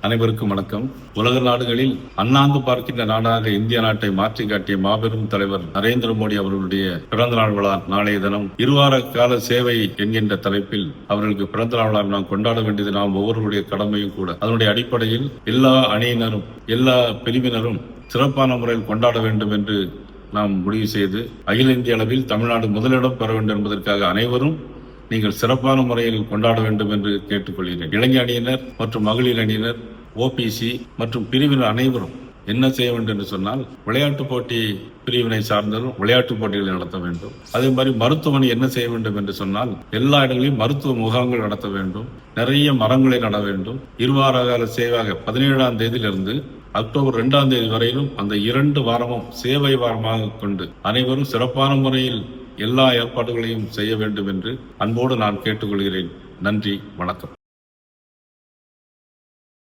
அனைவருக்கும் வணக்கம். உலக நாடுகளில் அண்ணாந்து பார்க்கின்ற நாடாக இந்திய நாட்டை மாற்றி காட்டிய மாபெரும் தலைவர் நரேந்திர மோடி அவர்களுடைய பிறந்த நாள் விழா நாளைய தினம். இருவார கால சேவை என்கின்ற தலைப்பில் அவர்களுக்கு பிறந்த நாள் விழா நாம் கொண்டாட வேண்டியது நாம் ஒவ்வொருவருடைய கடமையும் கூட. அதனுடைய அடிப்படையில் எல்லா அணியினரும் எல்லா பிரிவினரும் சிறப்பான முறையில் கொண்டாட வேண்டும் என்று நாம் முடிவு செய்து அகில இந்திய அளவில் தமிழ்நாடு முதலிடம் பெற வேண்டும் என்பதற்காக அனைவரும் நீங்கள் சிறப்பான முறையில் கொண்டாட வேண்டும் என்று கேட்டுக்கொள்கிறேன். இளைஞர் அணியினர் மற்றும் மகளிர் அணியினர், ஓபிசி மற்றும் பிரிவினர் அனைவரும் என்ன செய்ய வேண்டும் என்று சொன்னால், விளையாட்டு போட்டி பிரிவினை சார்ந்ததும் விளையாட்டு போட்டிகளை நடத்த வேண்டும். அதே மாதிரி மருத்துவமனை என்ன செய்ய வேண்டும் என்று சொன்னால், எல்லா இடங்களிலும் மருத்துவ முகாம்கள் நடத்த வேண்டும். நிறைய மரங்களை நட வேண்டும். இருவார கால சேவையாக 17ஆம் தேதியிலிருந்து அக்டோபர் 2ஆம் தேதி வரையிலும் அந்த 2 வாரமும் சேவை வாரமாக கொண்டு அனைவரும் சிறப்பான முறையில் எல்லா ஏற்பாடுகளையும் செய்ய வேண்டும் என்று அன்போடு நான் கேட்டுக்கொள்கிறேன். நன்றி, வணக்கம்.